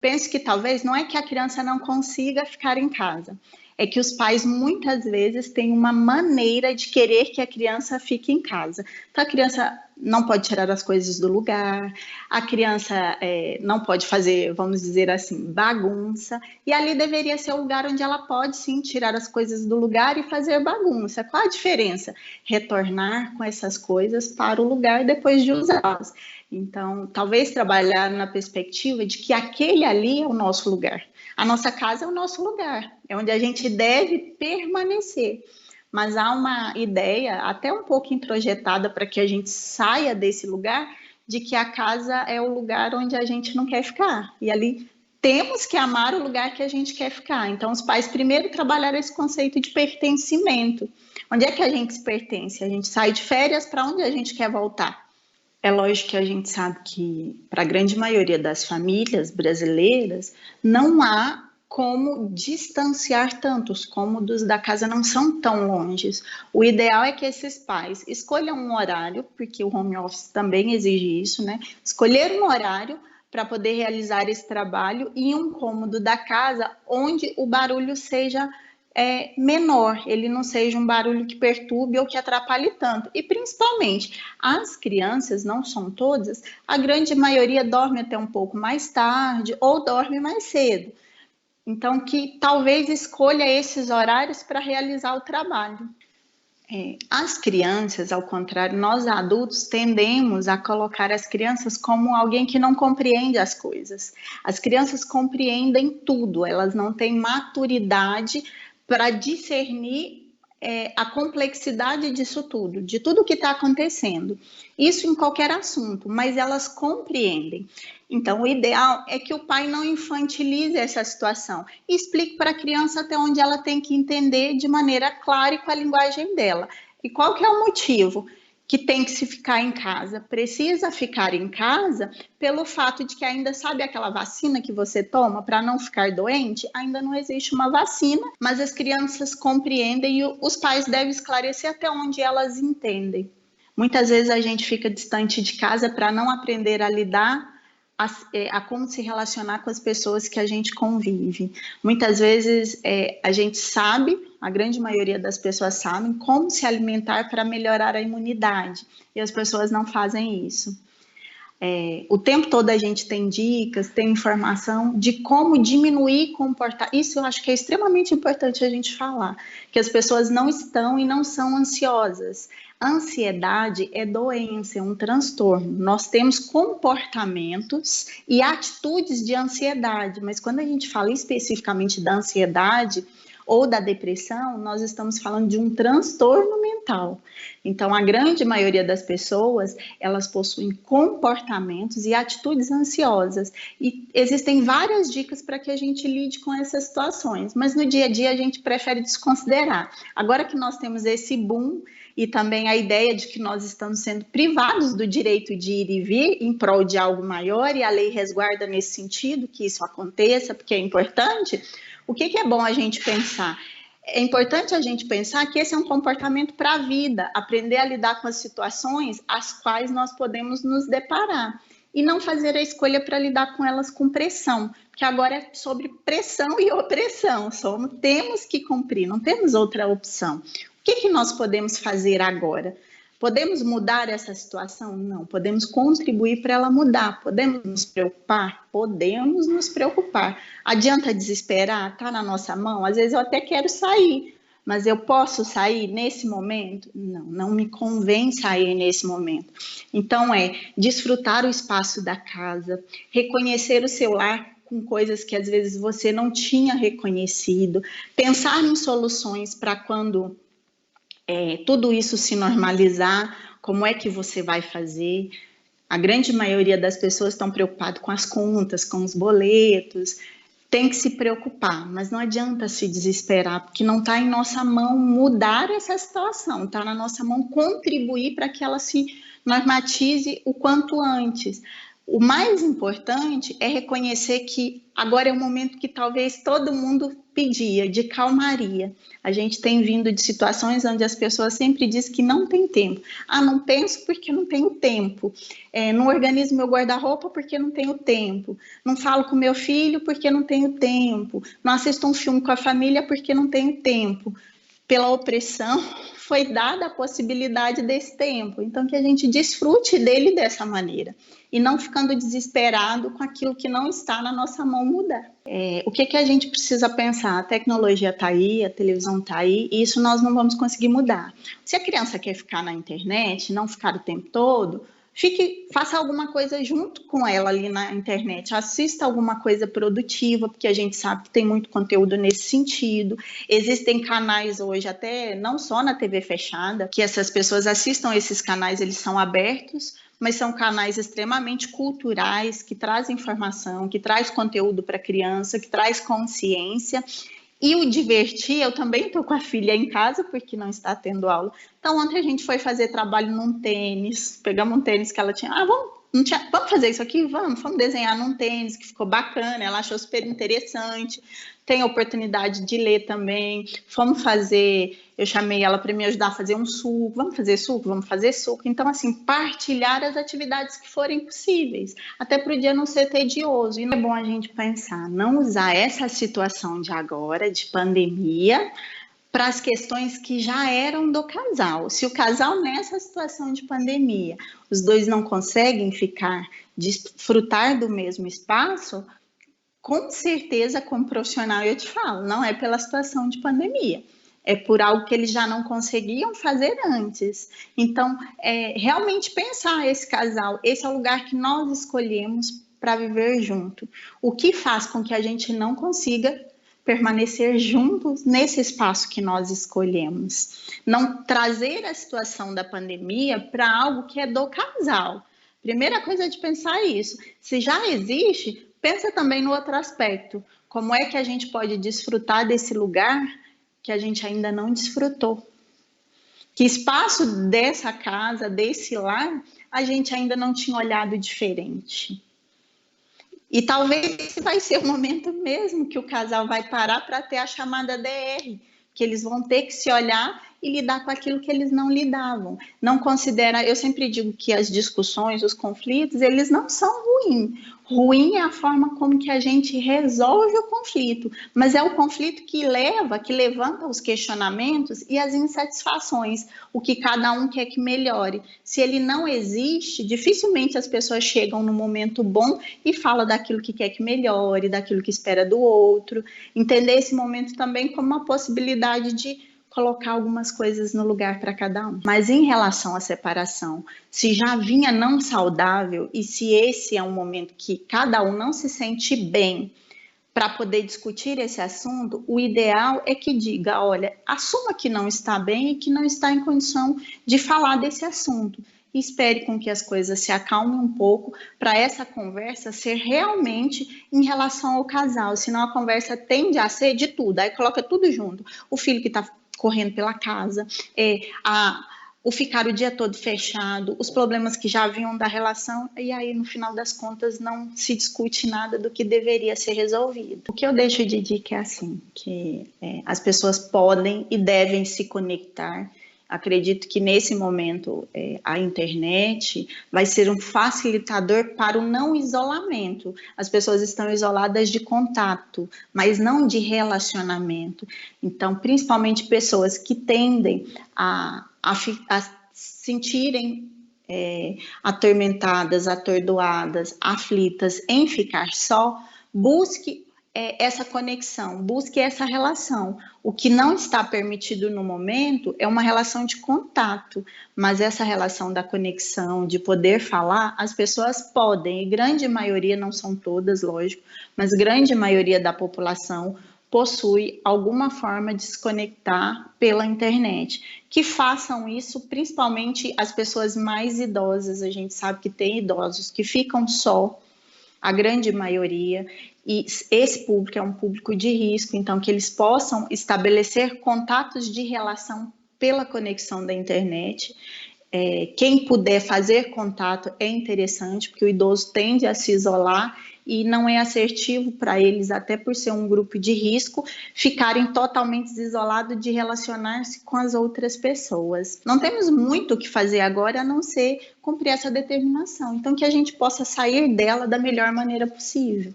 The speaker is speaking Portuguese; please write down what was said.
penso que talvez não é que a criança não consiga ficar em casa, é que os pais muitas vezes têm uma maneira de querer que a criança fique em casa. Então a criança não pode tirar as coisas do lugar, a criança não pode fazer, vamos dizer assim, bagunça, e ali deveria ser o lugar onde ela pode sim tirar as coisas do lugar e fazer bagunça. Qual a diferença? Retornar com essas coisas para o lugar depois de usá-las. Então, talvez trabalhar na perspectiva de que aquele ali é o nosso lugar. A nossa casa é o nosso lugar, é onde a gente deve permanecer. Mas há uma ideia, até um pouco introjetada, para que a gente saia desse lugar, de que a casa é o lugar onde a gente não quer ficar. E ali temos que amar o lugar que a gente quer ficar. Então, os pais primeiro trabalharam esse conceito de pertencimento. Onde é que a gente se pertence? A gente sai de férias, para onde a gente quer voltar? É lógico que a gente sabe que, para a grande maioria das famílias brasileiras, não há como distanciar tanto. Os cômodos da casa não são tão longes. O ideal é que esses pais escolham um horário, porque o home office também exige isso, né? Escolher um horário para poder realizar esse trabalho em um cômodo da casa onde o barulho seja menor, ele não seja um barulho que perturbe ou que atrapalhe tanto. E principalmente, as crianças, não são todas, a grande maioria dorme até um pouco mais tarde ou dorme mais cedo. Então, que talvez escolha esses horários para realizar o trabalho. As crianças, ao contrário, nós adultos tendemos a colocar as crianças como alguém que não compreende as coisas. As crianças compreendem tudo, elas não têm maturidade para discernir a complexidade disso tudo, de tudo que está acontecendo. Isso em qualquer assunto, mas elas compreendem. Então, o ideal é que o pai não infantilize essa situação e explique para a criança até onde ela tem que entender de maneira clara e com a linguagem dela. E qual que é o motivo que tem que se ficar em casa? Precisa ficar em casa pelo fato de que ainda, sabe aquela vacina que você toma para não ficar doente? Ainda não existe uma vacina, mas as crianças compreendem e os pais devem esclarecer até onde elas entendem. Muitas vezes a gente fica distante de casa para não aprender a lidar, a como se relacionar com as pessoas que a gente convive. Muitas vezes a gente sabe, a grande maioria das pessoas sabem como se alimentar para melhorar a imunidade, e as pessoas não fazem isso. O tempo todo a gente tem dicas, tem informação de como diminuir comportar. Isso eu acho que é extremamente importante a gente falar, que as pessoas não estão e não são ansiosas. A ansiedade é doença, é um transtorno. Nós temos comportamentos e atitudes de ansiedade, mas quando a gente fala especificamente da ansiedade ou da depressão, nós estamos falando de um transtorno mental. Então, a grande maioria das pessoas, elas possuem comportamentos e atitudes ansiosas. E existem várias dicas para que a gente lide com essas situações, mas no dia a dia a gente prefere desconsiderar. Agora que nós temos esse boom e também a ideia de que nós estamos sendo privados do direito de ir e vir em prol de algo maior, e a lei resguarda nesse sentido que isso aconteça, porque é importante. O que é bom a gente pensar? É importante a gente pensar que esse é um comportamento para a vida, aprender a lidar com as situações às quais nós podemos nos deparar e não fazer a escolha para lidar com elas com pressão, porque agora é sobre pressão e opressão, temos que cumprir, não temos outra opção. O que nós podemos fazer agora? Podemos mudar essa situação? Não. Podemos contribuir para ela mudar. Podemos nos preocupar? Podemos nos preocupar. Adianta desesperar? Está na nossa mão? Às vezes eu até quero sair, mas eu posso sair nesse momento? Não, não me convém sair nesse momento. Então desfrutar o espaço da casa, reconhecer o seu lar com coisas que às vezes você não tinha reconhecido, pensar em soluções para quando tudo isso se normalizar, como é que você vai fazer? A grande maioria das pessoas estão preocupadas com as contas, com os boletos, tem que se preocupar, mas não adianta se desesperar, porque não está em nossa mão mudar essa situação, está na nossa mão contribuir para que ela se normatize o quanto antes. O mais importante é reconhecer que agora é o momento que talvez todo mundo pedia de calmaria. A gente tem vindo de situações onde as pessoas sempre dizem que não tem tempo. Ah, não penso porque não tenho tempo. Não organizo meu guarda-roupa porque não tenho tempo. Não falo com meu filho porque não tenho tempo. Não assisto um filme com a família porque não tenho tempo. Pela opressão, foi dada a possibilidade desse tempo. Então, que a gente desfrute dele dessa maneira. E não ficando desesperado com aquilo que não está na nossa mão mudar. O que a gente precisa pensar? A tecnologia está aí, a televisão está aí, e isso nós não vamos conseguir mudar. Se a criança quer ficar na internet, não ficar o tempo todo, faça alguma coisa junto com ela ali na internet, assista alguma coisa produtiva, porque a gente sabe que tem muito conteúdo nesse sentido. Existem canais hoje, até não só na TV fechada, que essas pessoas assistam esses canais, eles são abertos, mas são canais extremamente culturais, que trazem informação, que traz conteúdo para a criança, que traz consciência. E o divertir, eu também estou com a filha em casa, porque não está tendo aula. Então, ontem a gente foi fazer trabalho num tênis, pegamos um tênis que ela tinha, vamos fazer isso aqui? Vamos desenhar num tênis, que ficou bacana, ela achou super interessante. Tem a oportunidade de ler também. Eu chamei ela para me ajudar a fazer um suco. Vamos fazer suco. Então, assim, partilhar as atividades que forem possíveis, até para o dia não ser tedioso. E não é bom a gente pensar, não usar essa situação de agora, de pandemia, para as questões que já eram do casal. Se o casal nessa situação de pandemia, os dois não conseguem desfrutar do mesmo espaço, com certeza, como profissional, eu te falo, não é pela situação de pandemia, é por algo que eles já não conseguiam fazer antes. Então, realmente pensar esse casal, esse é o lugar que nós escolhemos para viver junto. O que faz com que a gente não consiga permanecer juntos nesse espaço que nós escolhemos. Não trazer a situação da pandemia para algo que é do casal. Primeira coisa de pensar isso. Se já existe, pensa também no outro aspecto. Como é que a gente pode desfrutar desse lugar que a gente ainda não desfrutou? Que espaço dessa casa, desse lar, a gente ainda não tinha olhado diferente? E talvez esse vai ser o momento mesmo que o casal vai parar para ter a chamada DR, que eles vão ter que se olhar e lidar com aquilo que eles não lidavam. Não considera, eu sempre digo que as discussões, os conflitos, eles não são ruins. Ruim é a forma como que a gente resolve o conflito, mas é o conflito que levanta os questionamentos e as insatisfações, o que cada um quer que melhore. Se ele não existe, dificilmente as pessoas chegam no momento bom e falam daquilo que quer que melhore, daquilo que espera do outro. Entender esse momento também como uma possibilidade de colocar algumas coisas no lugar para cada um. Mas em relação à separação, se já vinha não saudável e se esse é um momento que cada um não se sente bem para poder discutir esse assunto, o ideal é que diga, olha, assuma que não está bem e que não está em condição de falar desse assunto. E espere com que as coisas se acalmem um pouco para essa conversa ser realmente em relação ao casal, senão a conversa tende a ser de tudo, aí coloca tudo junto. O filho que está correndo pela casa, o ficar o dia todo fechado, os problemas que já vinham da relação, e aí no final das contas não se discute nada do que deveria ser resolvido. O que eu deixo de dica é assim, que as pessoas podem e devem se conectar. Acredito que nesse momento a internet vai ser um facilitador para o não isolamento. As pessoas estão isoladas de contato, mas não de relacionamento. Então, principalmente pessoas que tendem a sentirem atormentadas, atordoadas, aflitas em ficar só, busque essa conexão, busque essa relação. O que não está permitido no momento é uma relação de contato, mas essa relação da conexão, de poder falar, as pessoas podem, e grande maioria, não são todas, lógico, mas grande maioria da população possui alguma forma de se conectar pela internet. Que façam isso, principalmente as pessoas mais idosas. A gente sabe que tem idosos que ficam só, a grande maioria, e esse público é um público de risco, então que eles possam estabelecer contatos de relação pela conexão da internet. Quem puder fazer contato é interessante, porque o idoso tende a se isolar e não é assertivo para eles, até por ser um grupo de risco, ficarem totalmente isolados de relacionar-se com as outras pessoas. Não temos muito o que fazer agora a não ser cumprir essa determinação. Então, que a gente possa sair dela da melhor maneira possível.